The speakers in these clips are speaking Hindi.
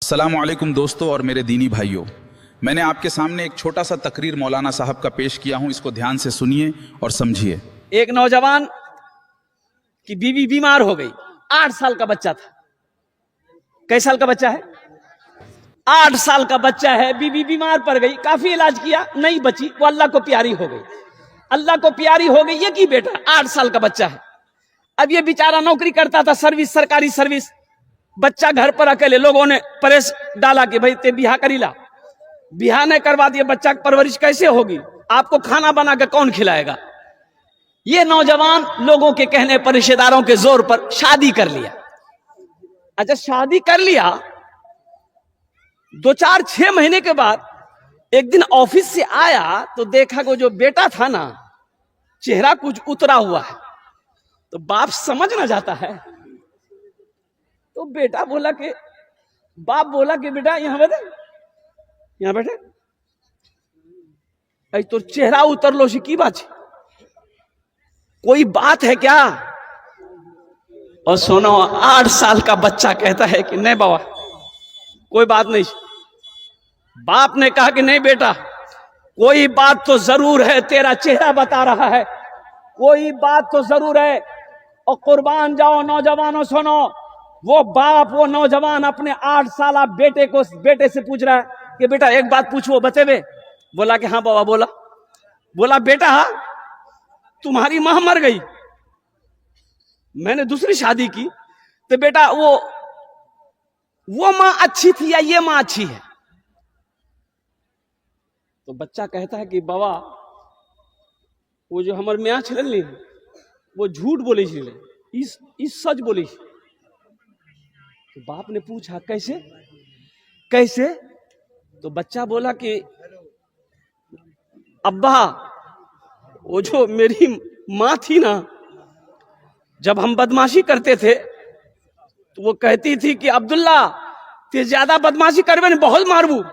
अस्सलामुअलैकुम दोस्तों और मेरे दीनी भाइयों, मैंने आपके सामने एक छोटा सा तकरीर मौलाना साहब का पेश किया हूं। इसको ध्यान से सुनिए और समझिए। एक नौजवान की बीवी बीमार हो गई। 8 साल का बच्चा था। कई साल का बच्चा है? 8 साल का बच्चा है। बीवी बीमार पड़ गई, काफी इलाज किया, नहीं बची। वो अल्लाह को प्यारी हो गई। अल्लाह को प्यारी हो गई ये की बेटा 8 साल का बच्चा है। अब ये बेचारा नौकरी करता था, सर्विस, सरकारी सर्विस। बच्चा घर पर अकेले, लोगों ने प्रेस डाला कि भाई ते बिहा करी ला। बिहा नहीं करवा दिए, बच्चा की परवरिश कैसे होगी? आपको खाना बना के कौन खिलाएगा? ये नौजवान लोगों के कहने पर, रिश्तेदारों के जोर पर शादी कर लिया। अच्छा, शादी कर लिया। 2-4-6 महीने के बाद एक दिन ऑफिस से आया तो देखा कि जो बेटा था ना, चेहरा कुछ उतरा हुआ है। तो बाप समझ ना जाता है। तो बेटा बोला कि, बाप बोला कि बेटा यहां बैठे, यहां बैठे। ऐ तो चेहरा उतर लो सी की बात है? कोई बात है क्या? और सुनो, 8 साल का बच्चा कहता है कि नहीं बाबा कोई बात नहीं। बाप ने कहा कि नहीं बेटा, कोई बात तो जरूर है, तेरा चेहरा बता रहा है, कोई बात तो जरूर है। और कुर्बान जाओ नौजवानों, सुनो। वो बाप, वो नौजवान अपने 8 साल बेटे से पूछ रहा है कि बेटा एक बात पूछो, बतेबे? बोला कि हाँ बाबा। बोला बेटा तुम्हारी मां मर गई, मैंने दूसरी शादी की, तो बेटा वो मां अच्छी थी या ये मां अच्छी है? तो बच्चा कहता है कि बाबा वो जो हमारे मियाँ छिड़ल नहीं, वो झूठ बोले छिड़े, इस सच बोले। तो बाप ने पूछा कैसे? तो बच्चा बोला कि अब्बा वो जो मेरी मां थी ना, जब हम बदमाशी करते थे तो वो कहती थी कि अब्दुल्ला ते ज्यादा बदमाशी करवे ने बहुत मारबू,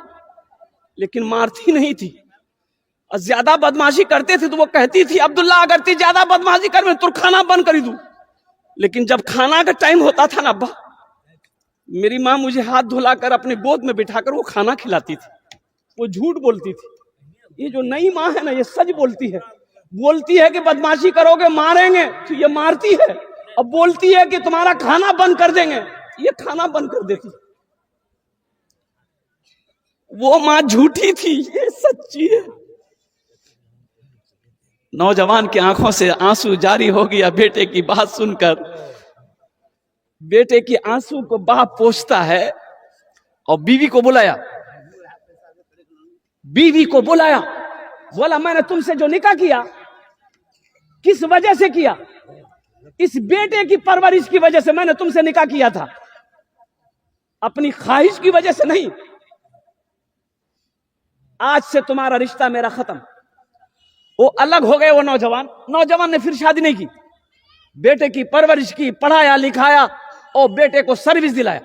लेकिन मारती नहीं थी। और ज्यादा बदमाशी करते थे तो वो कहती थी अब्दुल्ला अगर ते ज्यादा बदमाशी करवे तो खाना बंद कर दू। लेकिन जब खाना का टाइम होता था ना अब्बा, मेरी मां मुझे हाथ धुलाकर अपने गोद में बिठाकर वो खाना खिलाती थी। वो झूठ बोलती थी। ये जो नई मां है ना, ये सच बोलती है कि बदमाशी करोगे मारेंगे, तो ये मारती है। अब बोलती है कि तुम्हारा खाना बंद कर देंगे, ये खाना बंद कर देती। वो मां झूठी थी, ये सच्ची है। नौजवान की आंखों से आंसू जारी हो गया बेटे की बात सुनकर। बेटे की आंसू को बाप पोंछता है और बीवी को बुलाया। बोला मैंने तुमसे जो निकाह किया किस वजह से किया? इस बेटे की परवरिश की वजह से मैंने तुमसे निकाह किया था, अपनी ख्वाहिश की वजह से नहीं। आज से तुम्हारा रिश्ता मेरा खत्म। वो अलग हो गए। वो नौजवान ने फिर शादी नहीं की। बेटे की परवरिश की, पढ़ाया लिखाया और बेटे को सर्विस दिलाया।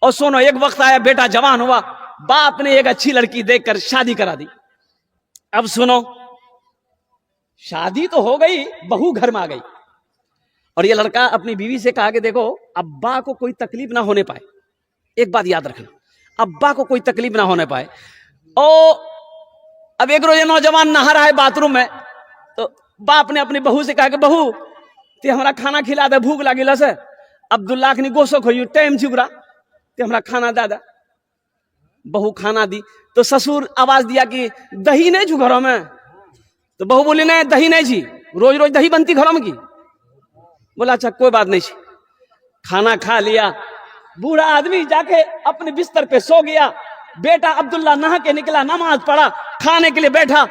और सुनो, एक वक्त आया बेटा जवान हुआ, बाप ने एक अच्छी लड़की देखकर शादी करा दी। अब सुनो, शादी तो हो गई, बहू घर में आ गई। और ये लड़का अपनी बीवी से कहा कि देखो अब्बा को कोई तकलीफ ना होने पाए, एक बात याद रखना, अब्बा को कोई तकलीफ ना होने पाए। और अब एक रोज नौजवान नहा रहा है बाथरूम में, तो बाप ने अपनी बहू से कहा कि बहू ते हमारा खाना खिला दे, भूख लगी लस। अब्दुल्ला ने गोसो खोई टाइम चुगरा ते हमारा खाना दादा। बहू खाना दी तो ससुर आवाज दिया कि दही नहीं छू घरों में। तो बहू बोली नहीं दही नहीं छी, रोज रोज दही बनती घरों में की। बोला अच्छा कोई बात नहीं छी। खाना खा लिया, बूढ़ा आदमी जाके अपने बिस्तर पे सो गया। बेटा अब्दुल्ला नहा के निकला, नमाज पढ़ा, खाने के लिए बैठा।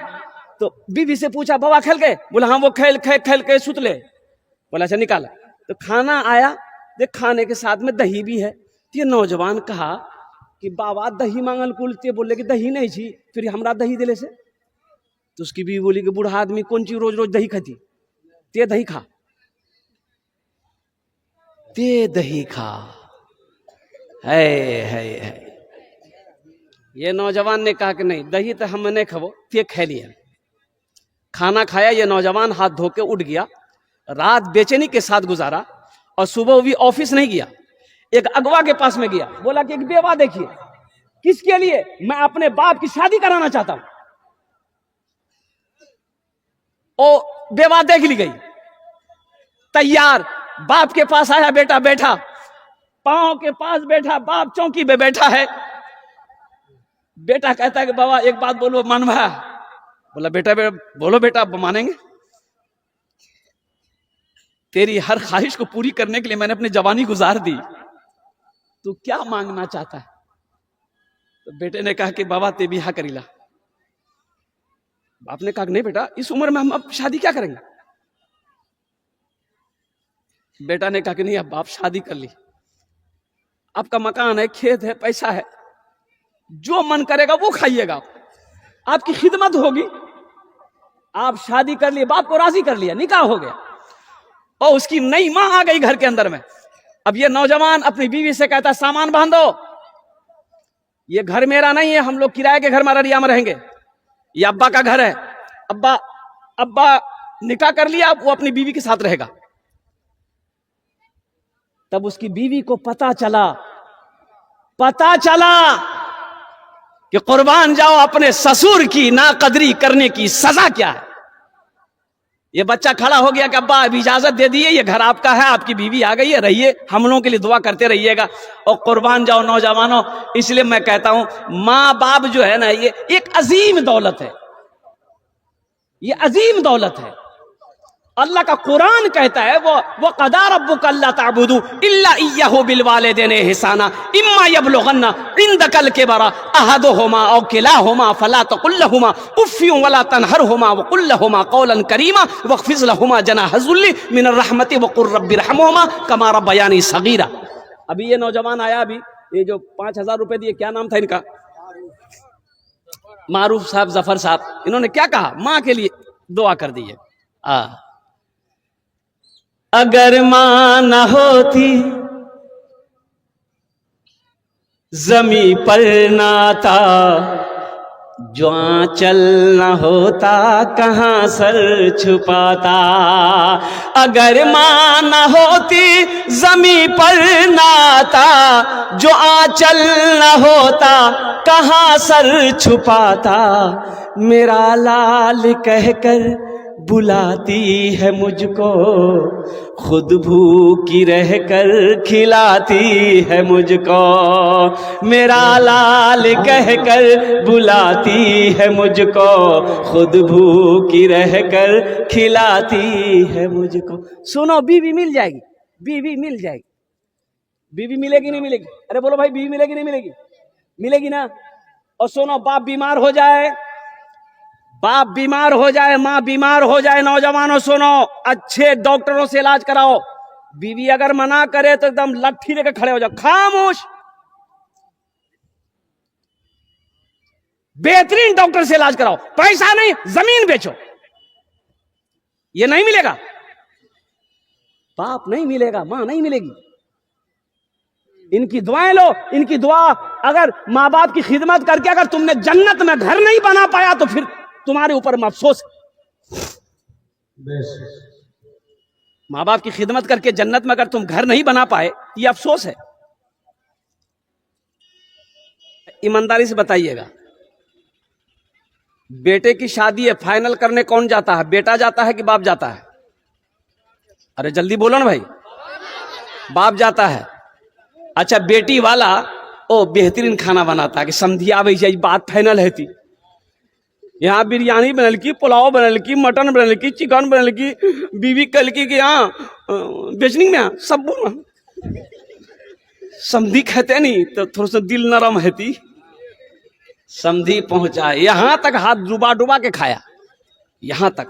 तो बीवी से पूछा बाबा खेल के? बोला हाँ वो खेल के सुतले। बोला अच्छा निकाला। तो खाना आया, देख खाने के साथ में दही भी है। तो ये नौजवान कहा कि बाबा दही मांगल कुलते, बोले कि दही नहीं छी, फिर हमरा दही दिले से। तो उसकी बीवी बोली कि बूढ़ा आदमी कौन चीज रोज रोज दही खाती, ते दही खा, ते दही खा। है ये नौजवान ने कहा कि नहीं दही तो हम नहीं खाबो, ते खा लिया। खाना खाया, ये नौजवान हाथ धो के उठ गया। रात बेचैनी के साथ गुजारा और सुबह भी ऑफिस नहीं गया। एक अगवा के पास में गया, बोला कि एक बेवा देखिए। किसके लिए? मैं अपने बाप की शादी कराना चाहता हूं। ओ बेवा देख ली गई, तैयार। बाप के पास आया, बेटा बैठा, पांव के पास बैठा, बाप चौकी पे बैठा है। बेटा कहता है कि बाबा एक बात बोलो, मनवा। बोला बेटा बोलो बेटा, मानेंगे। तेरी हर ख्वाहिश को पूरी करने के लिए मैंने अपनी जवानी गुजार दी, तू क्या मांगना चाहता है? तो बेटे ने कहा कि बाबा ते बिहा करीला। बाप ने कहा नहीं बेटा, इस उम्र में हम अब शादी क्या करेंगे? बेटा ने कहा कि नहीं, अब बाप शादी कर ली, आपका मकान है, खेत है, पैसा है, जो मन करेगा वो खाइएगा, आपकी खिदमत होगी। आप शादी कर लिए, बाप को राजी कर लिया, निकाह हो गया, और उसकी नई मां आ गई घर के अंदर में। अब ये नौजवान अपनी बीवी से कहता है सामान बांध दो, ये घर मेरा नहीं है, हम लोग किराए के घर में अररिया में रहेंगे, ये अब्बा का घर है। अब्बा निकाह कर लिया, वो अपनी बीवी के साथ रहेगा। तब उसकी बीवी को पता चला कि कुर्बान जाओ अपने ससुर की नाकदरी करने की सजा क्या है। ये बच्चा खड़ा हो गया कि अब्बा अभी इजाजत दे दिए, ये घर आपका है, आपकी बीवी आ गई है, रहिए, हम लोगों के लिए दुआ करते रहिएगा। और कुर्बान जाओ नौजवानों। इसलिए मैं कहता हूं माँ बाप जो है ना, ये एक अजीम दौलत है, ये अजीम दौलत है। अल्लाह का कुरान कहता है वो क़दा रब्बुका अल्ला ताबुदू इल्ला इय्याहु बिल वालिदैनि इहसाना इम्मा यबलुगन्ना इंदकल किबरा अहदुहुमा औ किलाहुमा फला तकुल लहुमा उफ़्फिन वला तनहरहुमा वक़ुल लहुमा क़ौलन करीमा वख़्फ़िज़ लहुमा जनाह ज़ुल्लि मिनर रहमति वक़ुर रब्बि रहमुहुमा कमा रब्बयानी सग़ीरा। अभी ये नौजवान आया, अभी ये जो 5,000 रुपए दिए, क्या नाम था इनका? मारूफ साहब, जफर साहब। इन्होंने क्या कहा? माँ के लिए दुआ कर दी है। अगर मां न होती जमी पर नाता, जो आंचल न होता कहां सर छुपाता। अगर मां न होती जमी पर नाता, जो आंचल न होता कहां सर छुपाता। मेरा लाल कहकर बुलाती है मुझको, खुद भूखी रहकर खिलाती है मुझको। मेरा लाल कहकर बुलाती है मुझको, खुद भूखी रहकर खिलाती है मुझको। सुनो, बीवी मिल जाएगी, बीवी मिल जाएगी। बीवी मिलेगी नहीं मिलेगी? अरे बोलो भाई, बीवी मिलेगी नहीं मिलेगी? मिलेगी ना। और सुनो, बाप बीमार हो जाए, बाप बीमार हो जाए, मां बीमार हो जाए, नौजवानों सुनो, अच्छे डॉक्टरों से इलाज कराओ। बीवी अगर मना करे तो एकदम लट्ठी लेकर खड़े हो जाओ, खामोश। बेहतरीन डॉक्टर से इलाज कराओ, पैसा नहीं, जमीन बेचो। ये नहीं मिलेगा, बाप नहीं मिलेगा, मां नहीं मिलेगी। इनकी दुआएं लो, इनकी दुआ। अगर माँ बाप की खिदमत करके अगर तुमने जन्नत में घर नहीं बना पाया तो फिर तुम्हारे ऊपर अफसोस है। माँ बाप की खिदमत करके जन्नत में अगर तुम घर नहीं बना पाए, ये अफसोस है। ईमानदारी से बताइएगा, बेटे की शादी है, फाइनल करने कौन जाता है? बेटा जाता है कि बाप जाता है? अरे जल्दी बोलो ना भाई। बाप जाता है। अच्छा, बेटी वाला ओ बेहतरीन खाना बनाता है कि समझिया भाई जाई, बात फाइनल है थी। यहाँ बिरयानी बनल की, पुलाव बनल की, मटन बनल की, चिकन बनल की, बीवी कल की कि हाँ बेचनी में सब समधी कहते नहीं तो थोड़ा सा दिल नरम है थी। समधी पहुंचा, यहां तक हाथ डुबा डुबा के खाया, यहां तक।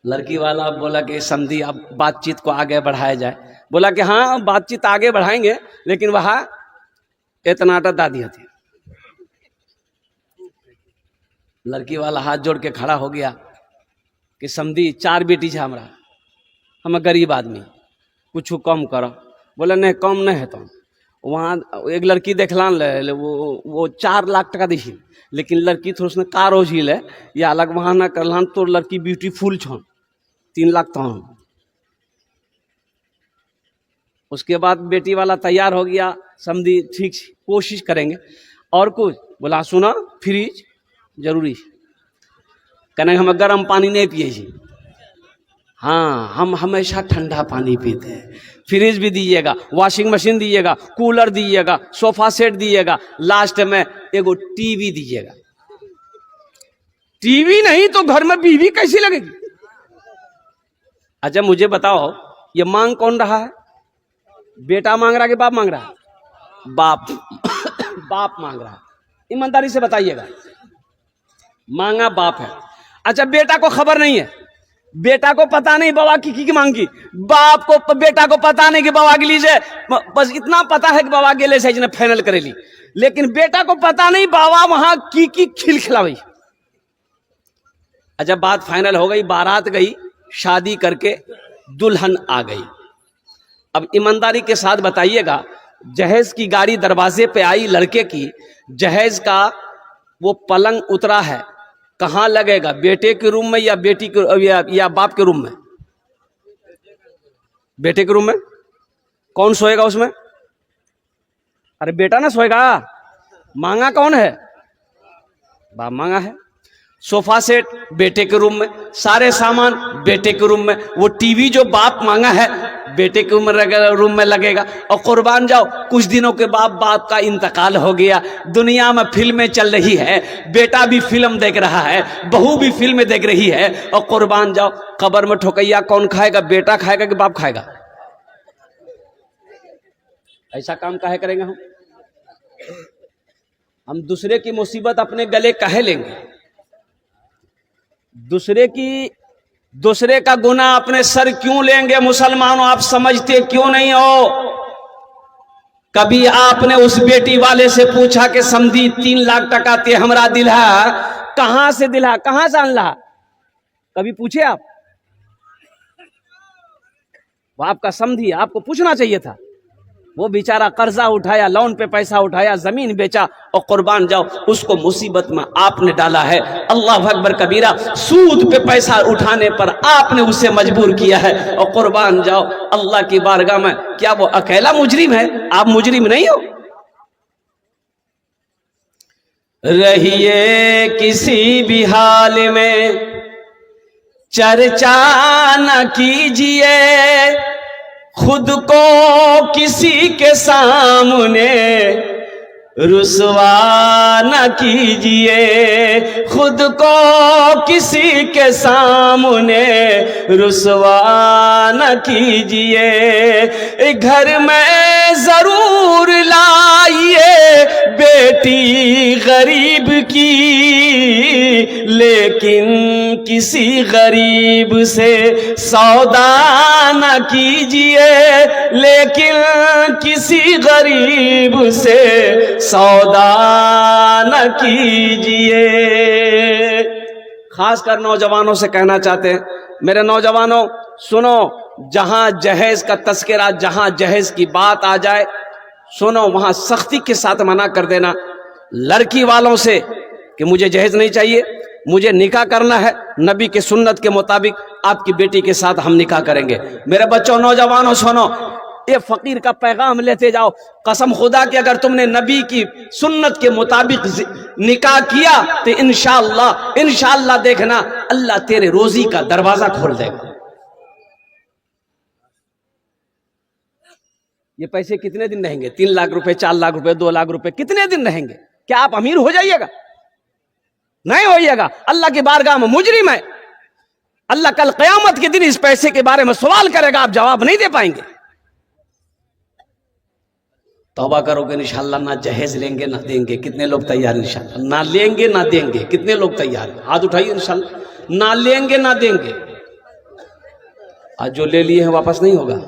लड़की वाला बोला कि समधी अब बातचीत को आगे बढ़ाया जाए। बोला कि हाँ बातचीत आगे बढ़ाएंगे, लेकिन वहां इतना दादी थी। लड़की वाला हाथ जोड़ के खड़ा हो गया कि समधी 4 बेटी है हमरा, हम गरीब आदमी, कुछ कम करो। बोला नहीं कम नहीं है। तो वहाँ एक लड़की देखलान ले, वो 4 लाख टका दी, लेकिन लड़की थोड़ा सा कारो झील है, या अलग वहाँ ना करलान तो लड़की ब्यूटीफुल छो 3 लाख। तो उसके बाद बेटी वाला तैयार हो गया, समझी ठीक कोशिश करेंगे। और कुछ बोला, सुना फ्रिज जरूरी, कहने हम गर्म पानी नहीं पिए जी, हाँ हम हमेशा ठंडा पानी पीते हैं। फ्रिज भी दीजिएगा, वॉशिंग मशीन दीजिएगा, कूलर दीजिएगा, सोफा सेट दीजिएगा, लास्ट में एगो टीवी दीजिएगा। टीवी नहीं तो घर में बीवी कैसी लगेगी? अच्छा मुझे बताओ, ये मांग कौन रहा है? बेटा मांग रहा है कि बाप मांग रहा है? बाप बाप मांग रहा है। ईमानदारी से बताइएगा, मांगा बाप है। अच्छा बेटा को खबर नहीं है, बेटा को पता नहीं बाबा की मांगी, बाप को बेटा को पता नहीं कि बाबा के लिए, बस इतना पता है कि बाबा गेले से इसने फाइनल करेली, लेकिन बेटा को पता नहीं बाबा वहां की खिलखिलावी। अच्छा बात फाइनल हो गई, बारात गई, शादी करके दुल्हन आ गई। अब ईमानदारी के साथ बताइएगा, जहेज की गाड़ी दरवाजे पे आई लड़के की, जहेज का वो पलंग उतरा है, कहां लगेगा? बेटे के रूम में या बेटी के या बाप के रूम में? बेटे के रूम में। कौन सोएगा उसमें? अरे बेटा ना सोएगा, मांगा कौन है? बाप मांगा है। सोफा सेट बेटे के रूम में, सारे सामान बेटे के रूम में, वो टीवी जो बाप मांगा है बेटे के रूम में लगेगा। और कुर्बान जाओ, कुछ दिनों के बाद बाप का इंतकाल हो गया, दुनिया में फिल्में चल रही है, बेटा भी फिल्म देख रहा है, बहू भी फिल्में देख रही है, और कुर्बान जाओ कब्र में ठोकैया कौन खाएगा? बेटा खाएगा कि बाप खाएगा? ऐसा काम काहे करेंगे हम दूसरे की मुसीबत अपने गले काहे लेंगे? दूसरे का गुनाह अपने सर क्यों लेंगे? मुसलमानों आप समझते क्यों नहीं हो? कभी आपने उस बेटी वाले से पूछा कि समझी 3 लाख टका ते हमरा दिला, कहां से दिला, कहां से अनला? कभी पूछे आप? वो आपका समझी, आपको पूछना चाहिए था। वो बेचारा कर्जा उठाया, लोन पे पैसा उठाया, जमीन बेचा, और कुर्बान जाओ उसको मुसीबत में आपने डाला है। अल्लाह अकबर कबीरा, सूद पे पैसा उठाने पर आपने उसे मजबूर किया है। और कुर्बान जाओ अल्लाह की बारगाह में, क्या वो अकेला मुजरिम है? आप मुजरिम नहीं हो। रहिए किसी भी हाल में चर्चा न कीजिए, खुद को किसी के सामने रुसवा न कीजिए, खुद को किसी के सामने रुसवा न कीजिए। घर में जरूर लाइए बेटी गरीब की, लेकिन किसी गरीब से सौदा न कीजिए, लेकिन किसी गरीब से सौदा न कीजिए। खासकर नौजवानों से कहना चाहते हैं, मेरे नौजवानों सुनो, जहां जहेज का तस्करा, जहां जहेज की बात आ जाए, सुनो वहां सख्ती के साथ मना कर देना। लड़की वालों से कि मुझे जहेज नहीं चाहिए, मुझे निकाह करना है, नबी के सुन्नत के मुताबिक आपकी बेटी के साथ हम निकाह करेंगे। मेरे बच्चों नौजवानों सुनो, ये फकीर का पैगाम लेते जाओ, कसम खुदा कि अगर तुमने नबी की सुन्नत के मुताबिक निकाह किया तो इंशाअल्लाह देखना अल्लाह तेरे रोजी का दरवाजा खोल देगा। ये पैसे कितने दिन रहेंगे? 3 लाख रुपए, 4 लाख रुपए, 2 लाख रुपए, कितने दिन रहेंगे? क्या आप अमीर हो जाइएगा? नहीं होइएगा। अल्लाह की बारगाह में मुजरिम है। अल्लाह कल क़यामत के दिन इस पैसे के बारे में सवाल करेगा, आप जवाब नहीं दे पाएंगे। तौबा करोगे इंशाअल्लाह, ना जहेज लेंगे ना देंगे। कितने लोग तैयार? इंशाअल्लाह ना लेंगे ना देंगे। कितने लोग तैयार? हाथ उठाइए। इंशाअल्लाह ना लेंगे ना देंगे। आज जो ले लिए हैं वापस नहीं होगा।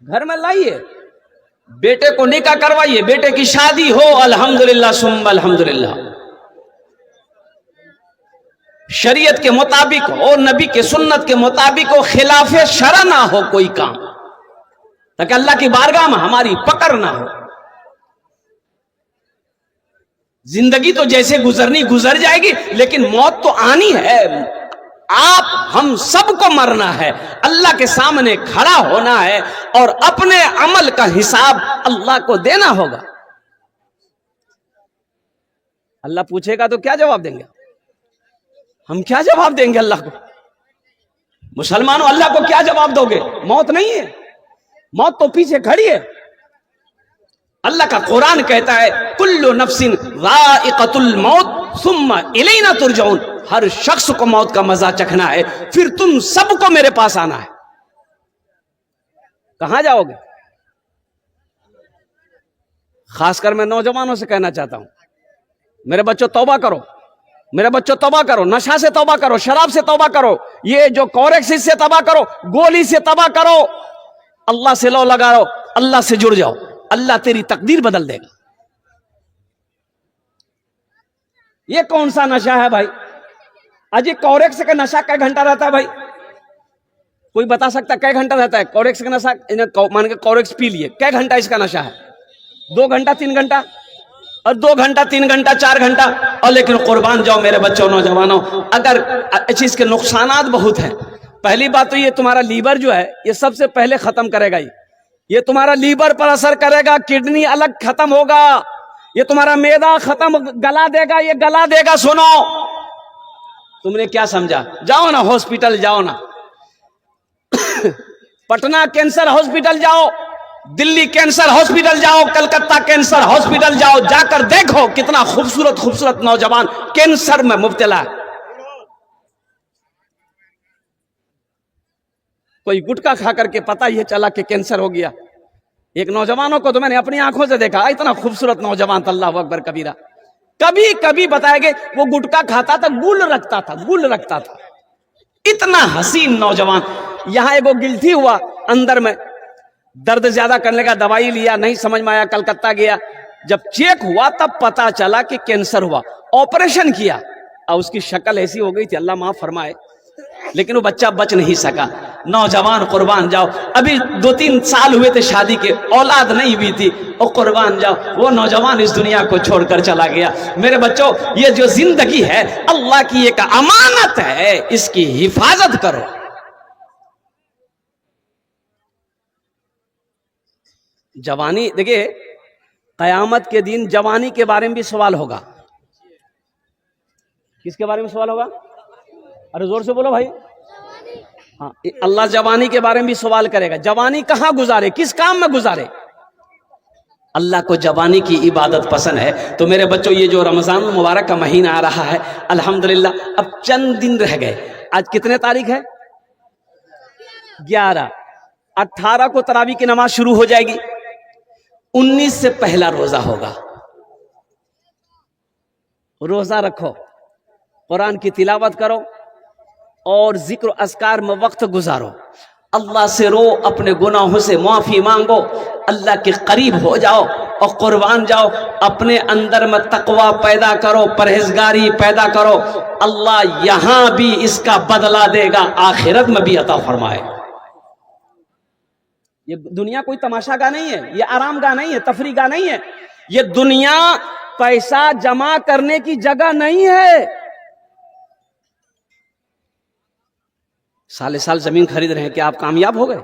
घर में लाइए, बेटे को निकाह करवाइए, बेटे की शादी हो, अल्हम्दुलिल्लाह सुम्मा अल्हम्दुलिल्लाह, शरीयत के मुताबिक हो, नबी के सुन्नत के मुताबिक हो, खिलाफे शरा ना हो कोई काम, ताकि अल्लाह की बारगाह में हमारी पकड़ ना हो। जिंदगी तो जैसे गुजरनी गुजर जाएगी, लेकिन मौत तो आनी है, आप हम सबको मरना है, अल्लाह के सामने खड़ा होना है और अपने अमल का हिसाब अल्लाह को देना होगा। अल्लाह पूछेगा तो क्या जवाब देंगे? हम क्या जवाब देंगे अल्लाह को? मुसलमानों, अल्लाह को क्या जवाब दोगे? मौत नहीं है, मौत तो पीछे खड़ी है। अल्लाह का कुरान कहता है कुल्लु नफ्सिन ज़ाइक़तुल मौत सुम्मा इलैना तुरजऊन, हर शख्स को मौत का मजा चखना है, फिर तुम सबको मेरे पास आना है। कहां जाओगे? खासकर मैं नौजवानों से कहना चाहता हूं, मेरे बच्चों तौबा करो, मेरे बच्चों तौबा करो, नशा से तौबा करो, शराब से तौबा करो, ये जो कोरेक्सिस से तौबा करो, गोली से तौबा करो, अल्लाह से लो लगाओ, अल्लाह से जुड़ जाओ, अल्लाह तेरी तकदीर बदल देगा। ये कौन सा नशा है भाई? अजी कोरेक्स का नशा कै घंटा रहता है भाई? कोई बता सकता कै घंटा रहता है कोरेक्स का नशा? मान के कोरेक्स पी लिए, कै घंटा इसका नशा है? 2 घंटा 3 घंटा, और 2 घंटा 3 घंटा 4 घंटा। और लेकिन कुर्बान जाओ मेरे बच्चों, नौजवानों, अगर चीज के नुकसानात बहुत हैं। पहली बात तो ये तुम्हारा लीवर जो है ये सबसे पहले खत्म करेगा, ये तुम्हारा लीवर पर असर करेगा, किडनी अलग खत्म होगा, ये तुम्हारा मैदा खत्म गला देगा, ये गला देगा। सुनो, तुमने क्या समझा? जाओ ना हॉस्पिटल, जाओ ना पटना कैंसर हॉस्पिटल जाओ, दिल्ली कैंसर हॉस्पिटल जाओ, कलकत्ता कैंसर हॉस्पिटल जाओ, जाकर देखो कितना खूबसूरत खूबसूरत नौजवान कैंसर में मुब्तला है। कोई गुटखा खा करके पता ही चला कि कैंसर हो गया। एक नौजवानों को तो मैंने अपनी आंखों से देखा, इतना खूबसूरत नौजवान था, अल्लाह अकबर कबीरा। कभी कभी बताएंगे वो गुटखा खाता था, गुल रखता था, गुल रखता था, इतना हसीन नौजवान। यहां एगो गिल्टी हुआ अंदर में, दर्द ज्यादा करने का दवाई लिया, नहीं समझ में आया, कलकत्ता गया, जब चेक हुआ तब पता चला कि कैंसर हुआ। ऑपरेशन किया और उसकी शक्ल ऐसी हो गई थी, अल्लाह माफ फरमाए, लेकिन वो बच्चा बच नहीं सका। नौजवान कुर्बान जाओ, अभी 2-3 साल हुए थे शादी के, औलाद नहीं हुई थी, और कुर्बान जाओ वो नौजवान इस दुनिया को छोड़कर चला गया। मेरे बच्चों, ये जो जिंदगी है अल्लाह की एक अमानत है, इसकी हिफाजत करो। जवानी, देखिए कयामत के दिन जवानी के बारे में भी सवाल होगा। किसके बारे में सवाल होगा? अरे जोर से बोलो भाई। हाँ, अल्लाह जवानी के बारे में भी सवाल करेगा। जवानी कहां गुजारे, किस काम में गुजारे? अल्लाह को जवानी की इबादत पसंद है। तो मेरे बच्चों, ये जो रमजान मुबारक का महीना आ रहा है, अल्हम्दुलिल्लाह अब चंद दिन रह गए। आज कितने तारीख है? 11। 18 को तरावी की नमाज शुरू हो जाएगी, 19 से पहला रोजा होगा। रोजा रखो, कुरान की तिलावत करो और जिक्र अस्कार में वक्त गुजारो, अल्लाह से रो, अपने गुनाहों से माफी मांगो, अल्लाह के करीब हो जाओ और कुर्बान जाओ। अपने अंदर में तकवा पैदा करो, परहेजगारी पैदा करो, अल्लाह यहां भी इसका बदला देगा, आखिरत में भी अता फरमाए। ये दुनिया कोई तमाशा का नहीं है, ये आराम का नहीं है, तफरी का नहीं है। ये दुनिया पैसा जमा करने की जगह नहीं है। साले साल जमीन खरीद रहे हैं, क्या आप कामयाब हो गए?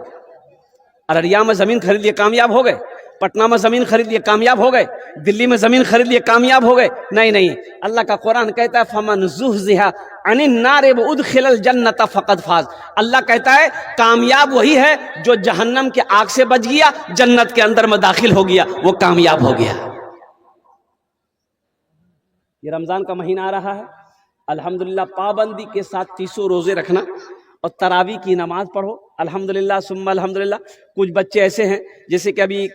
अररिया में जमीन खरीद लिए, कामयाब हो गए? पटना में जमीन खरीद लिए, कामयाब हो गए? दिल्ली में जमीन खरीद लिए, कामयाब हो गए? नहीं नहीं, अल्लाह का कुरान कहता है फमन ज़ुहज़िहा अनिन नार व उदखिलल जन्नत फ़क़द फ़ाज़। अल्लाह कहता है कामयाब वही है जो जहन्नम के आग से बच गया, जन्नत के अंदर में दाखिल हो गया, वो कामयाब हो गया। ये रमजान का महीना आ रहा है, अल्हम्दुलिल्लाह पाबंदी के साथ 30 रोजे रखना और तरावी की नमाज पढ़ो। अल्हम्दुलिल्लाह सुम्मा अल्हम्दुलिल्लाह। कुछ बच्चे ऐसे हैं जैसे कि अभी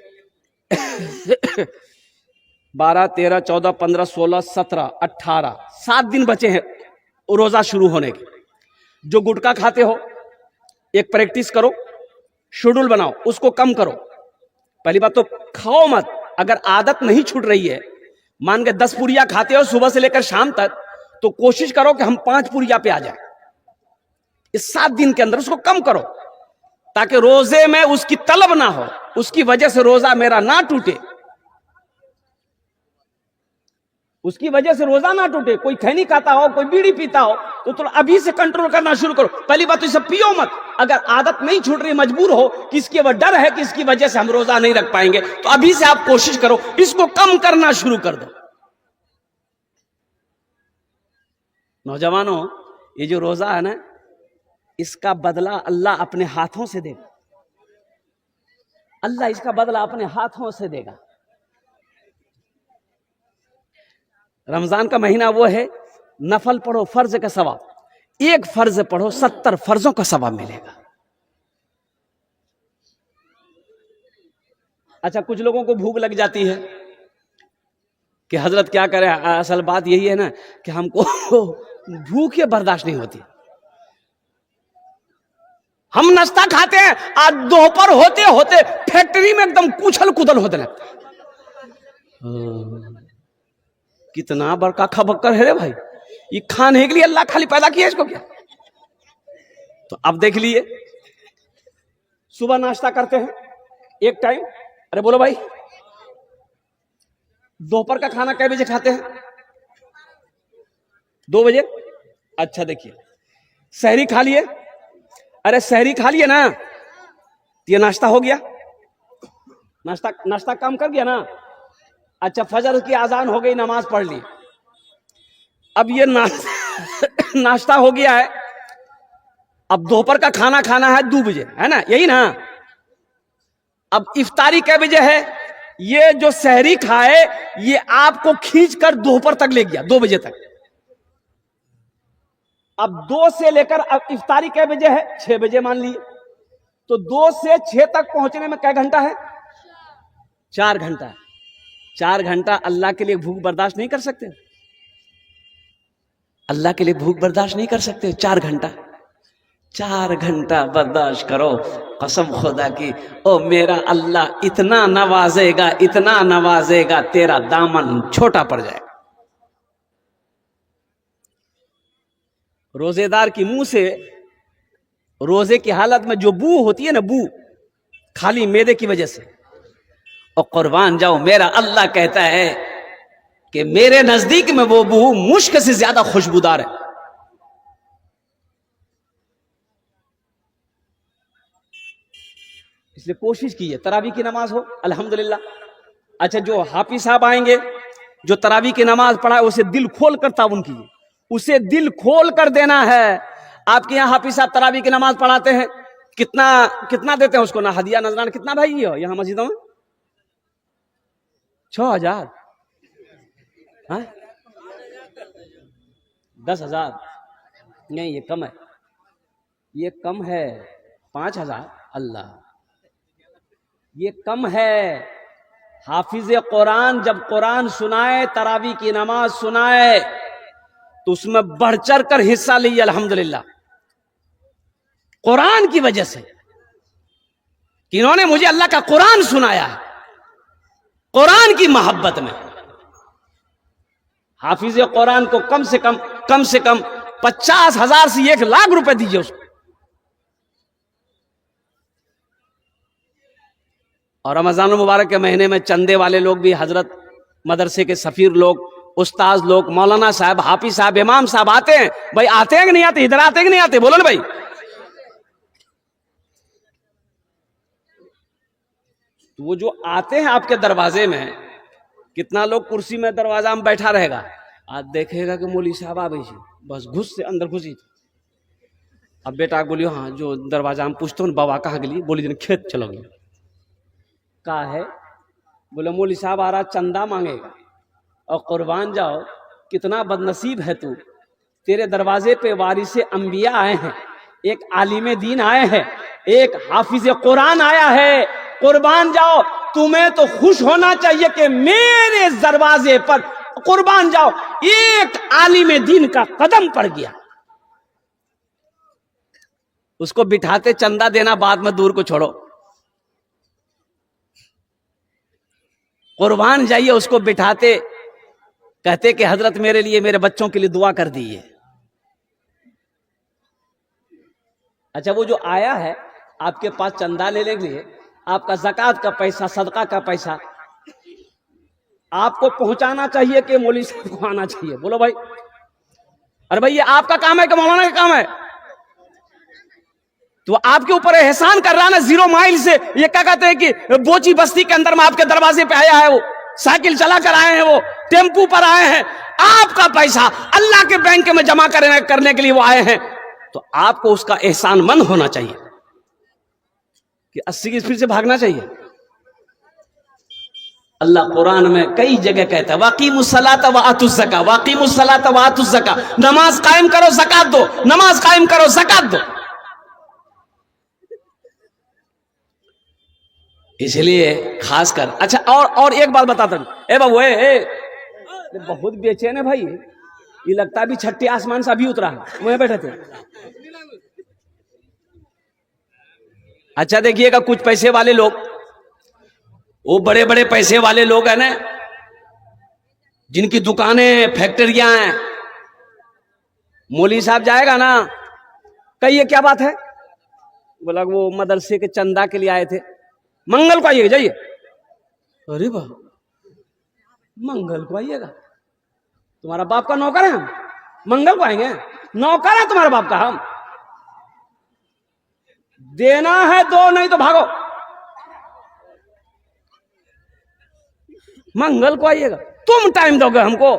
12, 13, 14, 15, 16, 17, 18 7 दिन बचे हैं रोजा शुरू होने के। जो गुटखा खाते हो, एक प्रैक्टिस करो, शेड्यूल बनाओ, उसको कम करो। पहली बात तो खाओ मत। अगर आदत नहीं छूट रही है, मान के 10 पुड़िया खाते हो सुबह से लेकर शाम तक, तो कोशिश करो कि हम 5 पुड़िया पे आ जाए। इस 7 दिन के अंदर उसको कम करो, ताकि रोजे में उसकी तलब ना हो, उसकी वजह से रोजा मेरा ना टूटे। उसकी वजह से रोजा ना टूटे, कोई खैनी खाता हो, कोई बीड़ी पीता हो, तो अभी से कंट्रोल करना शुरू करो। पहली बात तो इसे पियो मत। अगर आदत नहीं छूट रही, मजबूर हो, किसके वजह डर है कि इसकी वजह से हम रोजा नहीं रख पाएंगे, तो अभी से आप कोशिश करो, इसको कम करना शुरू कर दो। नौजवानों, ये जो रोजा है ना, इसका बदला अल्लाह अपने हाथों से देगा। अल्लाह इसका बदला अपने हाथों से देगा। रमजान का महीना वो है, नफल पढ़ो फर्ज का सवाब, एक फर्ज पढ़ो 70 फर्जों का सवाब मिलेगा। अच्छा, कुछ लोगों को भूख लग जाती है कि हजरत क्या करें, असल बात यही है ना कि हमको भूख बर्दाश्त नहीं होती। हम नाश्ता खाते हैं, आज दोपहर होते होते फैक्ट्री में एकदम कुछल कुदल होते लगता है। कितना बड़का खबक्कर है रे भाई, ये खाने के लिए अल्लाह खाली पैदा किया इसको क्या? तो अब देख लिए, सुबह नाश्ता करते हैं एक टाइम, अरे बोलो भाई, दोपहर का खाना कै बजे खाते हैं? 2 बजे। अच्छा देखिए, सहरी खा लिए, अरे सहरी खा लिए ना, ये नाश्ता हो गया, नाश्ता काम कर गया ना। अच्छा, फजर की आजान हो गई, नमाज पढ़ ली, अब ये नाश्ता हो गया है, अब दोपहर का खाना खाना है 2 बजे, है ना, यही ना। अब इफ्तारी कै बजे है? ये जो सहरी खाए ये आपको खींच कर दोपहर तक ले गया, 2 बजे तक। अब 2 से लेकर अब इफ्तारी कै बजे है? 6 बजे मान लिए, तो 2 से 6 तक पहुंचने में कै घंटा है? 4 घंटा। 4 घंटा अल्लाह के लिए भूख बर्दाश्त नहीं कर सकते? अल्लाह के लिए भूख बर्दाश्त नहीं कर सकते? 4 घंटा, 4 घंटा बर्दाश्त करो, कसम खुदा की, ओ मेरा अल्लाह इतना नवाजेगा, इतना नवाजेगा, तेरा दामन छोटा पड़ जाएगा। रोजेदार की मुंह से रोजे की हालत में जो बू होती है ना, बू खाली मैदे की वजह से, और कुर्बान जाओ, मेरा अल्लाह कहता है कि मेरे नजदीक में वो बू मुश्क से ज्यादा खुशबूदार है। इसलिए कोशिश कीजिए, तरावी की नमाज हो, अल्हम्दुलिल्लाह। अच्छा, जो हाफिज साहब आएंगे, जो तरावी की नमाज पढ़ा है, उसे दिल खोल कर ताउन कीजिए, उसे दिल खोल कर देना है। आपके यहाँ हाफिज साहब तरावी की नमाज पढ़ाते हैं, कितना देते हैं उसको ना, हदिया नजरान कितना भाई हो यहाँ मस्जिदों में? 6,000, 10,000 नहीं, ये कम है, ये कम है। 5,000, अल्लाह, ये कम है। हाफिज कुरान जब कुरान सुनाए, तरावी की नमाज सुनाए, तो उसमें बढ़ चढ़ कर हिस्सा लीजिए, अल्हम्दुलिल्लाह, कुरान की वजह से कि इन्होंने मुझे अल्लाह का कुरान सुनाया है, कुरान की मोहब्बत में। हाफिज कुरान को कम से कम 50,000 से 1,00,000 रुपए दीजिए उसको। और रमजान मुबारक के महीने में चंदे वाले लोग भी, हजरत मदरसे के सफीर लोग, उस्ताद लोग, मौलाना साहब, हाफिज साहब, इमाम साहब आते हैं। भाई आते हैं कि नहीं आते? इधर आते हैं कि नहीं आते? बोलो ना भाई। तो वो जो आते हैं आपके दरवाजे में, कितना लोग कुर्सी में दरवाजा में बैठा रहेगा, आज देखेगा कि मौली साहब आ गई, बस घुस से अंदर घुसी। अब बेटा बोलियो, हाँ, जो दरवाजा में पूछते हो बाबा कहाँ गली, बोली दिन खेत चलोगे, कहा है? बोले मौली साहब आ रहा, चंदा मांगेगा। और कुर्बान जाओ, कितना बदनसीब है तू, तेरे दरवाजे पे वारिसे अंबिया आए हैं, एक आलिम दीन आए हैं, एक हाफिज कुरान आया है। कुर्बान जाओ, तुम्हें तो खुश होना चाहिए कि मेरे दरवाजे पर, कुर्बान जाओ, एक आलिम दीन का कदम पड़ गया। उसको बिठाते, चंदा देना बाद में दूर को छोड़ो, कुर्बान जाइए, उसको बिठाते, कहते कि हजरत मेरे लिए, मेरे बच्चों के लिए दुआ कर दीजिए। अच्छा, वो जो आया है आपके पास चंदा लेने के लिए, आपका ज़कात का पैसा, सदका का पैसा, आपको पहुंचाना चाहिए कि मौलवी साहब को आना चाहिए? बोलो भाई। अरे भाई, ये आपका काम है कि मौलाना का काम है? तो आपके ऊपर एहसान कर रहा है ना 0 माइल से। ये क्या कहते हैं कि बोची बस्ती के अंदर में आपके दरवाजे पे आया है, वो साइकिल चला कर आए हैं, वो टेम्पू पर आए हैं, आपका पैसा अल्लाह के बैंक में जमा करने के लिए वो आए हैं, तो आपको उसका एहसानमंद होना चाहिए कि 80 की स्पीड से भागना चाहिए। अल्लाह कुरान में कई जगह कहता है वाकीमुस्सलात व आतुज़ ज़का, वाकीमुस्सलात व आतुज़ ज़का, नमाज कायम करो ज़कात दो, नमाज कायम करो ज़कात दो। इसलिए खासकर अच्छा और एक बात बताता हूं, ए बाबू बहुत बेचैन है भाई, ये लगता है अभी छठी आसमान से अभी उतरा है, वहीं बैठे थे। अच्छा देखिएगा, कुछ पैसे वाले लोग, वो बड़े बड़े पैसे वाले लोग हैं ना, जिनकी दुकानें फैक्ट्रियां हैं, मौलवी साहब जाएगा ना, कहिए क्या बात है, बोला वो मदरसे के चंदा के लिए आए थे, मंगल को आइएगा, जाइए। अरे वाह, मंगल को आइएगा? तुम्हारा बाप का नौकर है हम, मंगल को आएंगे? नौकर है तुम्हारे बाप का हम? देना है दो, नहीं तो भागो। मंगल को आइएगा? तुम टाइम दोगे हमको?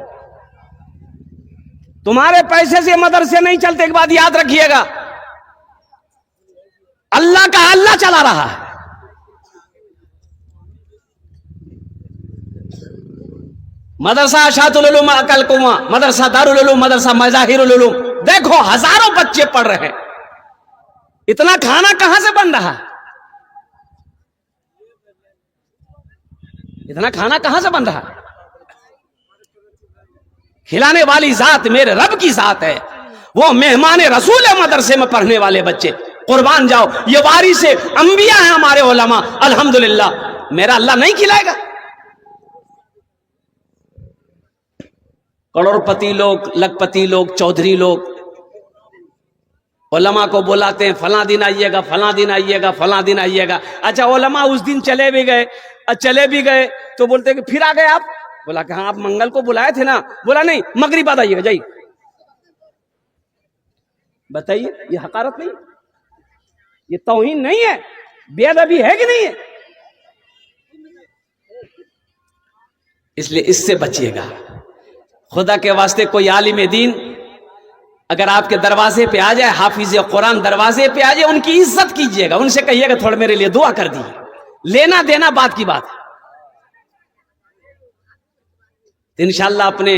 तुम्हारे पैसे से मदरसे नहीं चलते। एक बात याद रखिएगा, अल्लाह का अल्लाह चला रहा है। मदरसा अशातुल उलूम अकल कुआं, मदरसा दारुल उलूम, मदरसा मजाहिरुल उलूम, देखो हजारों बच्चे पढ़ रहे हैं। इतना खाना कहां से बन रहा है? इतना खाना कहां से बन रहा है? खिलाने वाली जात मेरे रब की जात है, वो मेहमान रसूल है मदरसे में पढ़ने वाले बच्चे। कुर्बान जाओ, ये वारिस से अंबिया है हमारे उलमा, अल्हम्दुलिल्लाह। मेरा अल्लाह नहीं खिलाएगा? करोड़पति लोग, लखपति लोग, चौधरी लोग उलमा को बुलाते हैं, फला दिन आइएगा, फला दिन आइएगा, फला दिन आइएगा। अच्छा, उलमा उस दिन चले भी गए तो बोलते कि फिर आ गए आप? बोला कि हाँ, आप मंगल को बुलाए थे ना? बोला नहीं, मगरिब बाद आइएगा, जाइए। बताइए, ये हकारत नहीं, ये तौहीन नहीं है, बेअदबी है कि नहीं है? इसलिए इससे बचिएगा। खुदा के वास्ते कोई आलिम दीन अगर आपके दरवाजे पे आ जाए, हाफिज कुरान दरवाजे पे आ जाए, उनकी इज्जत कीजिएगा, उनसे कहिएगा थोड़ा मेरे लिए दुआ कर दीजिए। लेना देना बात की बात है। इंशाअल्लाह अपने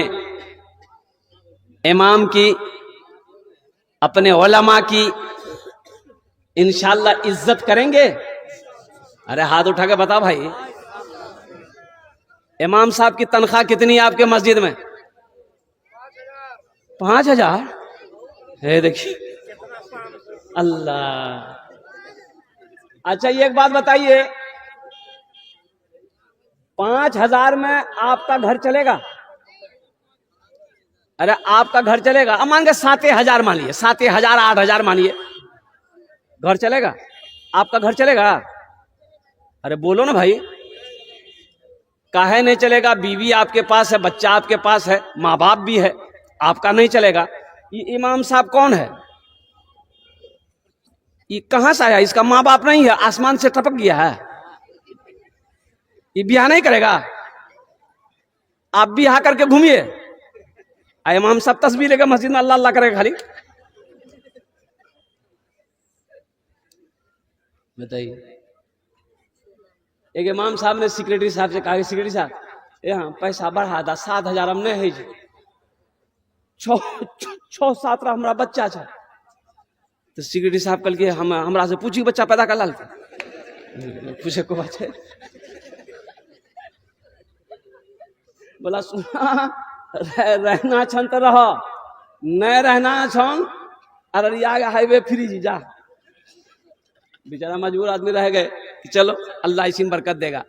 इमाम की, अपने उलमा की इंशाअल्लाह इज्जत करेंगे। अरे हाथ उठा के बताओ भाई, इमाम साहब की तनख्वाह कितनी है आपके मस्जिद में? 5,000? है, देखिए अल्लाह। अच्छा, ये एक बात बताइए, 5,000 में आपका घर चलेगा? अरे आपका घर चलेगा? अब मान के 7,000 मानिए, 7,000 8,000 मानिए, घर चलेगा? आपका घर चलेगा? अरे बोलो ना भाई, काहे नहीं चलेगा? बीवी आपके पास है, बच्चा आपके पास है, माँ बाप भी है, आपका नहीं चलेगा? ये इमाम साहब कौन है? ये कहां से आया? इसका माँ बाप नहीं है, आसमान से टपक गया है? ये ब्याह नहीं करेगा? आप भी यहाँ करके घूमिए। इमाम साहब तस्बीह लेकर मस्जिद में अल्लाह अल्लाह करेगा खाली। बताइए, एक इमाम साहब ने सेक्रेटरी साहब से कहा, सेक्रेटरी साहब यहाँ पैसा बढ़ा दा, 7,000 हम नहीं है, 6-7 हमारा बच्चा था। तो सेक्रेटरी साहब कल के हमरा से पूछी बच्चा पैदा कर लाल, पूछे को बात है? बोला सुना, रहना छन तो रह, नहीं रहना छन अररिया हाईवे फ्री जी जा। बेचारा मजबूर आदमी रह गए, चलो अल्लाह इसी में बरकत देगा।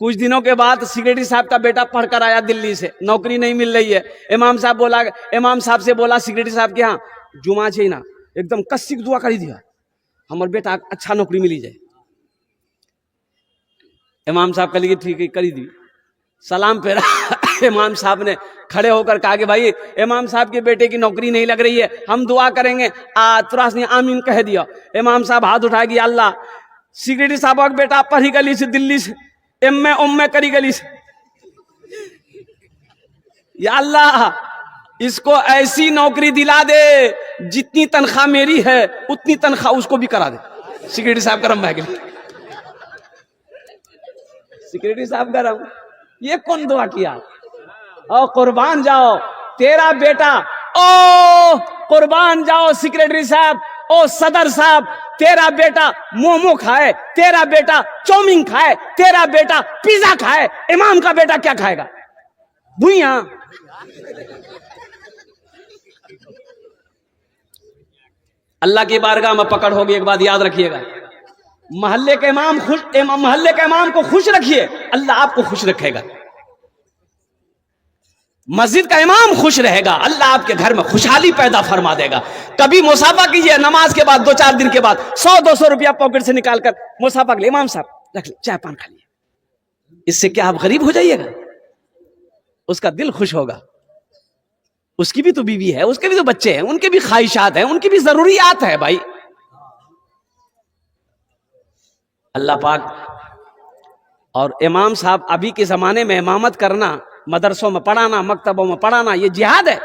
कुछ दिनों के बाद सेक्रेटरी साहब का बेटा पढ़कर आया दिल्ली से, नौकरी नहीं मिल रही है। इमाम साहब से बोला सेक्रेटरी साहब के यहाँ जुमा छे ना, एकदम कस्सी दुआ करी दिया, हमारे बेटा अच्छा नौकरी मिली जाए। इमाम साहब कह लिए ठीक है, करी दी। सलाम फेरा। इमाम साहब ने खड़े होकर कहा कि भाई इमाम साहब के बेटे की नौकरी नहीं लग रही है, हम दुआ करेंगे। तुरास ने आमीन कह दिया। इमाम साहब हाथ उठा गया, अल्लाह सिक्योरिटी साहब का बेटा पढ़ी गली से दिल्ली से एम उम्मे करी गली से, या अल्लाह इसको ऐसी नौकरी दिला दे जितनी तनख्वाह मेरी है उतनी तनख्वाह उसको भी करा दे। सिक्योरिटी साहब गरम भाग गए। सिक्योरिटी साहब गरम, ये कौन दुआ किया? ओ कुर्बान जाओ तेरा बेटा, ओ कुर्बान जाओ सेक्रेटरी साहब, ओ सदर साहब, तेरा बेटा मोमो खाए, तेरा बेटा चाउमीन खाए, तेरा बेटा पिज्जा खाए, इमाम का बेटा क्या खाएगा? भुइया। अल्लाह की बारगाह में पकड़ होगी। एक बात याद रखिएगा, मोहल्ले के इमाम मोहल्ले के इमाम को खुश रखिए, अल्लाह आपको खुश रखेगा। मस्जिद का इमाम खुश रहेगा, अल्लाह आपके घर में खुशहाली पैदा फरमा देगा। कभी मुसाफा कीजिए, नमाज के बाद 2-4 दिन के बाद 100-200 रुपया पॉकेट से निकालकर मुसाफा के लिए, इमाम साहब रख ले, चाय पान खा लिए। इससे क्या आप गरीब हो जाइएगा? उसका दिल खुश होगा। उसकी भी तो बीवी है, उसके भी तो बच्चे हैं, उनके भी ख्वाहिशात हैं, उनकी भी जरूरियात है भाई। अल्लाह पाक और इमाम साहब, अभी के जमाने में इमामत करना, मदरसों में पढ़ाना, मकतबों में पढ़ाना, ये जिहाद है।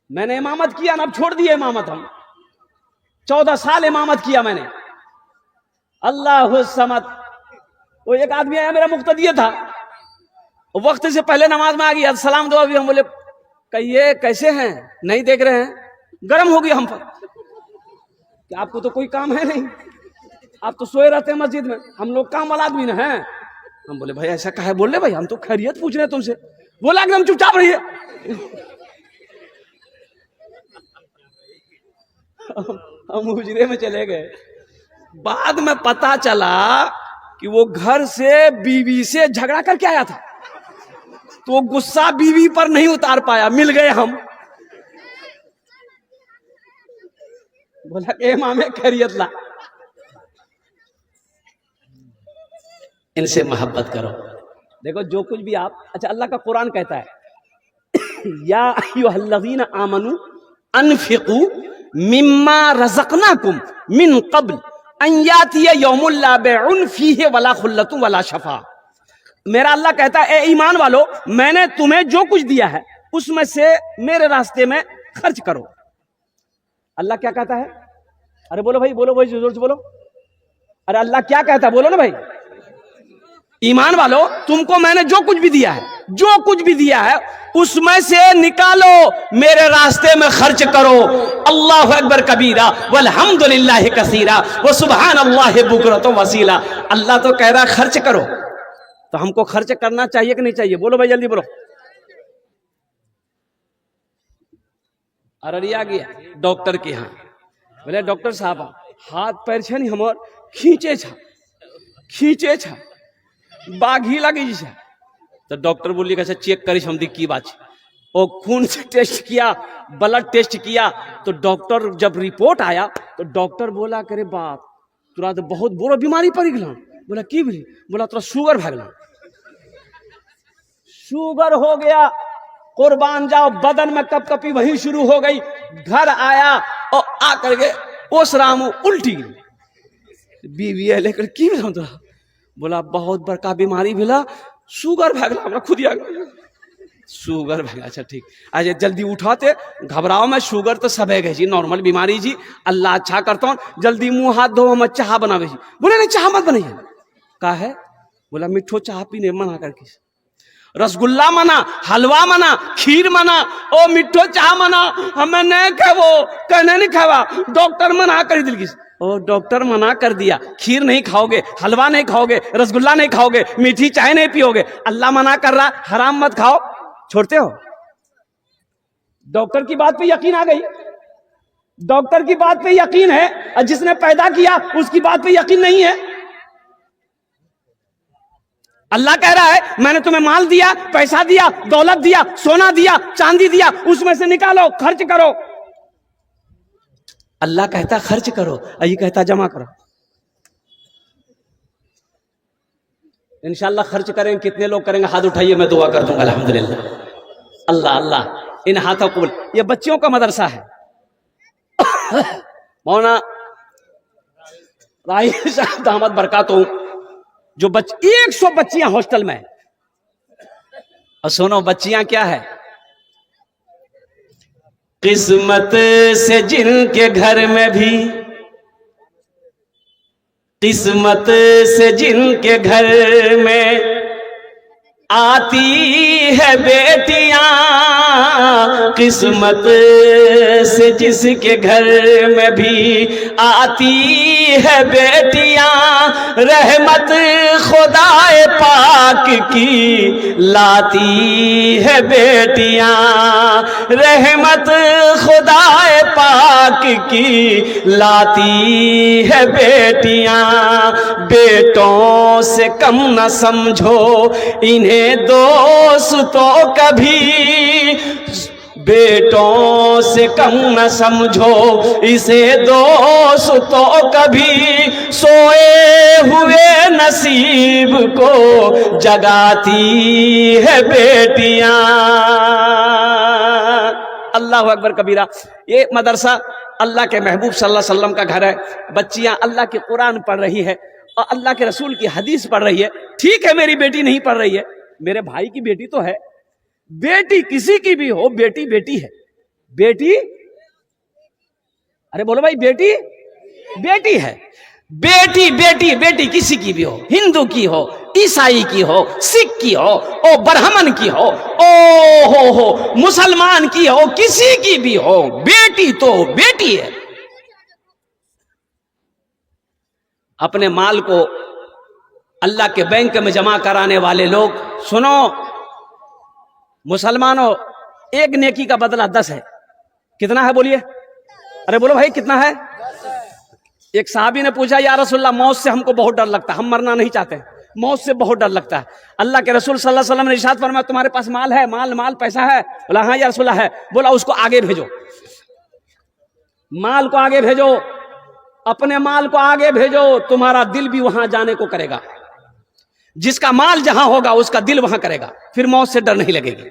मैंने इमामत किया ना, अब छोड़ दिया इमामत। हम 14 साल इमामत किया मैंने। अल्लाह समद। वो एक आदमी आया, मेरा मुक्तदी था, वक्त से पहले नमाज में आ गया, सलाम दुआ भी। हम बोले कहिए कैसे हैं? नहीं देख रहे हैं? गर्म हो गया हम पर कि आपको तो कोई काम है नहीं, आप तो सोए रहते हैं मस्जिद में, हम लोग काम वाला आदमी ना हैं। हम बोले भाई ऐसा कहा है? बोल रहे भाई हम तो खैरियत पूछ रहे हैं तुमसे। बोला कि हम चुपचाप रहिए। हम हुजरे में चले गए। बाद में पता चला कि वो घर से बीवी से झगड़ा करके आया था, तो गुस्सा बीवी पर नहीं उतार पाया, मिल गए हम। बोला ए मामे खैरियत ला। इनसे मोहब्बत करो। देखो जो कुछ भी आप, अच्छा अल्लाह का कुरान कहता है या अय्युहल्लज़ीना आमनू अनफिकू मिम्मा रज़क़नाकुम मिन क़ब्ल अन यातिया यौमुल ला बैउन फीहि वला खुल्लतुन वला शफा। मेरा अल्लाह कहता है ए ईमान वालो, मैंने तुम्हें जो कुछ दिया है उसमें से मेरे रास्ते में खर्च करो। अल्लाह क्या कहता है? अरे बोलो भाई, बोलो भाई, जोर से बोलो। अरे अल्लाह क्या कहता है? बोलो ना भाई। ईमान वालो, तुमको मैंने जो कुछ भी दिया है, जो कुछ भी दिया है उसमें से निकालो, मेरे रास्ते में खर्च करो। अल्लाहु अकबर कबीरा वल्हम्दुलिल्लाहि कसीरा व सुब्हानल्लाहि बुकरतु वसीला। अल्लाह तो कह रहा खर्च करो, तो हमको खर्च करना चाहिए कि नहीं चाहिए? बोलो भाई जल्दी बोलो। अररिया गया डॉक्टर के यहाँ, बोले डॉक्टर साहब हाथ पैर छे नहीं हमर खींचे छा बाघी लगी छे। तो डॉक्टर बोली कैसे चेक करी हम की बात है। वो खून से टेस्ट किया, ब्लड टेस्ट किया, तो डॉक्टर जब रिपोर्ट आया तो डॉक्टर बोला करे बाप तुरा तो बहुत बड़ो बीमारी पड़ गया। बोला की बोली? बोला तुरा शुगर भाग गया, शुगर हो गया। कुर्बान जाओ, बदन में कपकपी वही शुरू हो गई। घर आया और आकर के उस रामू उल्टी बीवी है लेकर की बोला? बोला बहुत बड़का बीमारी भेला, शुगर भागला, हमरा खुद आ गया शुगर भागला। अच्छा ठीक, आज जल्दी उठाते, घबराओ में, शुगर तो सब है जी, नॉर्मल बीमारी जी, अल्लाह अच्छा करता हूँ, जल्दी मुंह हाथ धो, हम चाह बनावे जी। बोले नहीं चाह मत बनाइए। का है? बोला मिठो चाह पीने मना करके, रसगुल्ला मना, हलवा मना, खीर मना, ओ मिठो चाह मना, हमें नहीं खावो, कहने नहीं खावा, डॉक्टर मना कर दिल। ओ डॉक्टर मना कर दिया, खीर नहीं खाओगे, हलवा नहीं खाओगे, रसगुल्ला नहीं खाओगे, मीठी चाय नहीं पियोगे, अल्लाह मना कर रहा हराम मत खाओ, छोड़ते हो? डॉक्टर की बात पे यकीन आ गई, डॉक्टर की बात पे यकीन है, और जिसने पैदा किया उसकी बात पे यकीन नहीं है। अल्लाह कह रहा है मैंने तुम्हें माल दिया, पैसा दिया, दौलत दिया, सोना दिया, चांदी दिया, उसमें से निकालो, खर्च करो। अल्लाह कहता खर्च करो, ये कहता जमा करो। इंशाल्लाह खर्च करेंगे, कितने लोग करेंगे हाथ उठाइए, मैं दुआ कर दूंगा अल्हम्दुलिल्लाह। अल्लाह अल्लाह इन हाथों को, ये बच्चियों का मदरसा है। मौलाना राही साहब दामद बरकातहू, जो 100 बच्चियां हॉस्टल में। और सुनो बच्चियां क्या है, किस्मत से जिनके घर में भी, किस्मत से जिनके घर में आती है बेटियां, किस्मत से जिसके घर में भी आती है बेटियां, रहमत खुदाए पाक की लाती है बेटियां, रहमत खुदाए पाक की लाती है बेटियां। बेटों से कम न समझो इन्हें दोस्तों कभी, बेटों से कम न समझो इसे दोस्तों कभी, सोए हुए नसीब को जगाती है बेटियां। अल्लाह अकबर कबीरा। ये मदरसा अल्लाह के महबूब सल्लल्लाहु अलैहि वसल्लम का घर है। बच्चियां अल्लाह के कुरान पढ़ रही है और अल्लाह के रसूल की हदीस पढ़ रही है। ठीक है मेरी बेटी नहीं पढ़ रही है, मेरे भाई की बेटी तो है। बेटी किसी की भी हो, बेटी बेटी है। बेटी, अरे बोलो भाई, बेटी बेटी है। बेटी बेटी बेटी किसी की भी हो, हिंदू की हो, ईसाई की हो, सिख की हो, ओ ब्राह्मण की हो मुसलमान की हो, किसी की भी हो, बेटी तो बेटी है। अपने माल को अल्लाह के बैंक में जमा कराने वाले लोग, सुनो मुसलमानों, एक नेकी का बदला 10 है। कितना है बोलिए? अरे बोलो भाई कितना है? एक साहबी ने पूछा, या रसूलल्लाह मौत से हमको बहुत डर लगता है, हम मरना नहीं चाहते, मौत से बहुत डर लगता है। अल्लाह के रसूल सल्लल्लाहु अलैहि वसल्लम ने इरशाद फरमाया, तुम्हारे पास माल है? माल पैसा है? बोला हाँ या रसूलल्लाह है। बोला उसको आगे भेजो, माल को आगे भेजो, अपने माल को आगे भेजो, तुम्हारा दिल भी वहां जाने को करेगा। जिसका माल जहां होगा उसका दिल वहां करेगा, फिर मौत से डर नहीं लगेगी।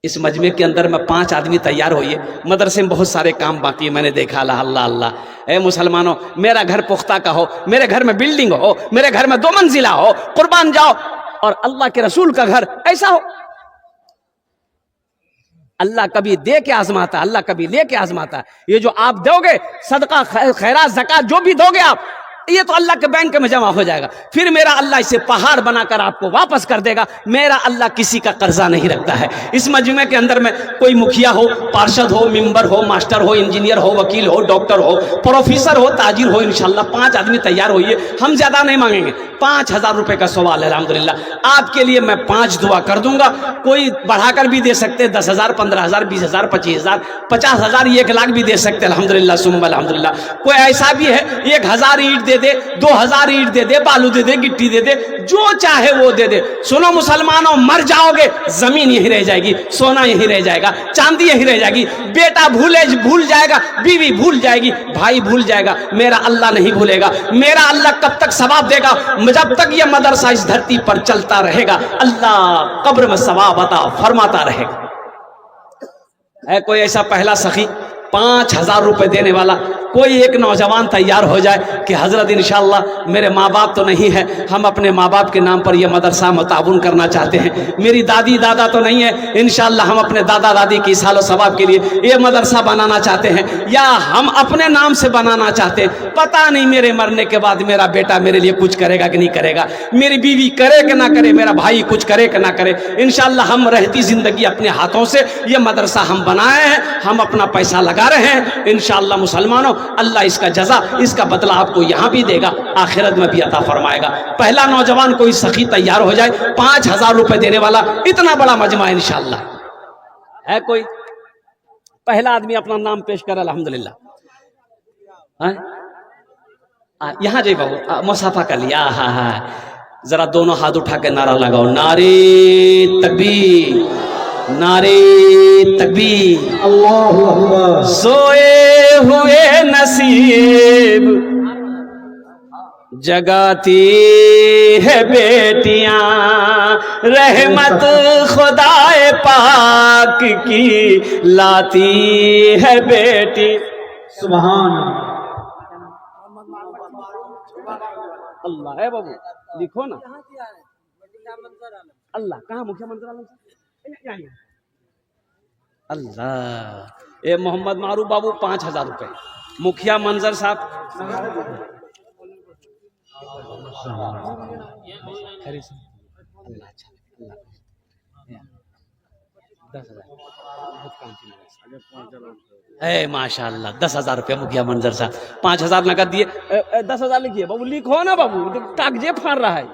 इस मजमे के अंदर में 5 आदमी तैयार होइए, मदरसे में बहुत सारे काम बाकी है, मैंने देखा। अल्लाह अल्लाह अल्लाह। ए मुसलमानों, मेरा घर पुख्ता का हो, मेरे घर में बिल्डिंग हो, मेरे घर में 2 मंजिला हो, कुर्बान जाओ। और अल्लाह के रसूल का घर ऐसा हो। अल्लाह कभी दे के आजमाता, अल्लाह कभी ले के आजमाता। ये जो आप दोगे सदका, खैरात, ज़कात जो भी दोगे आप, ये तो अल्लाह के बैंक में जमा हो जाएगा। फिर मेरा अल्लाह इसे पहाड़ बनाकर आपको वापस कर देगा। मेरा अल्लाह किसी का कर्जा नहीं रखता है। इस मजमे के अंदर में कोई मुखिया हो, पार्षद हो, मेंबर हो, मास्टर हो, इंजीनियर हो, वकील हो, डॉक्टर हो, प्रोफेसर हो, ताजिर हो, इंशाल्लाह 5 आदमी तैयार होइए। हम ज्यादा नहीं मांगेंगे, 5000 रुपए का सवाल है। अल्हम्दुलिल्लाह आपके लिए मैं 5 दुआ कर दूंगा। कोई बढ़ाकर भी दे सकते, 10,000, 15,000, 20,000, 25,000, 50,000, 1 लाख भी दे सकते। अल्हम्दुलिल्लाह सुम्मा अल्हम्दुलिल्लाह। कोई ऐसा भी है 1000 ईंट दे दे, 2000 ईंट दे दे, बालू दे दे, गिट्टी दे दे, जो चाहे वो दे दे। सुनो मुसलमानों, मर जाओगे जमीन यही रह जाएगी, सोना यही रह जाएगा, चांदी यही रह जाएगी, बेटा भूल जाएगा, बीवी भूल जाएगी, भाई भूल जाएगा, मेरा अल्लाह नहीं भूलेगा। मेरा अल्लाह कब तक सवाब देगा? जब तक ये मदरसा इस धरती पर चलता रहेगा, अल्लाह कब्र में सवाब अता फरमाता रहेगा। है कोई ऐसा पहला सखी 5000 रुपए देने वाला? कोई एक नौजवान तैयार हो जाए कि हजरत इंशाअल्लाह मेरे माँ बाप तो नहीं है, हम अपने माँ बाप के नाम पर यह मदरसा मुताउन करना चाहते हैं। मेरी दादी दादा तो नहीं है, इंशाअल्लाह हम अपने दादा दादी की सालो सवाब के लिए ये मदरसा बनाना चाहते हैं, या हम अपने नाम से बनाना चाहते हैं। पता नहीं मेरे मरने के बाद मेरा बेटा मेरे लिए कुछ करेगा कि नहीं करेगा, मेरी बीवी करे कि ना करे, मेरा भाई कुछ करे कि ना करे। इंशाअल्लाह हम रहती जिंदगी अपने हाथों से ये मदरसा हम बनाए हैं, हम अपना पैसा लगा रहे हैं। इंशाअल्लाह मुसलमानों, अल्लाह इसका जजा, इसका बदला आपको यहां भी देगा, आखिरत में भी अता फरमाएगा। पहला नौजवान कोई सखी तैयार हो जाए 5000 रुपए देने वाला, इतना बड़ा मजमा इंशाअल्लाह। है कोई पहला आदमी अपना नाम पेश कर? अल्हम्दुलिल्लाह। यहां जाइए बाबू, मुसाफा कर लिया। हाँ, जरा दोनों हाथ उठा के नारा लगाओ, नारे तकबीर, नारे तकबीर, अल्लाहु अकबर। सोए हुए नसीब जगाती है बेटियां रहमत खुदाए पाक की लाती है बेटी। सुभान अल्लाह है बाबू, लिखो ना। अल्लाह कहाँ मुखिया मंत्रालय? अल्लाह। ए मोहम्मद मारूफ बाबू 5,000 रुपए। मुखिया मंजर साहब अल्लाह अच्छा, अल्लाह 10,000 है माशाल्लाह। 10,000 रुपया मुखिया मंजर साहब, 5,000 नकद दिए। 10,000 लिखिए बाबू, लिखो ना बाबू, तो कागजे फाड़ रहा है।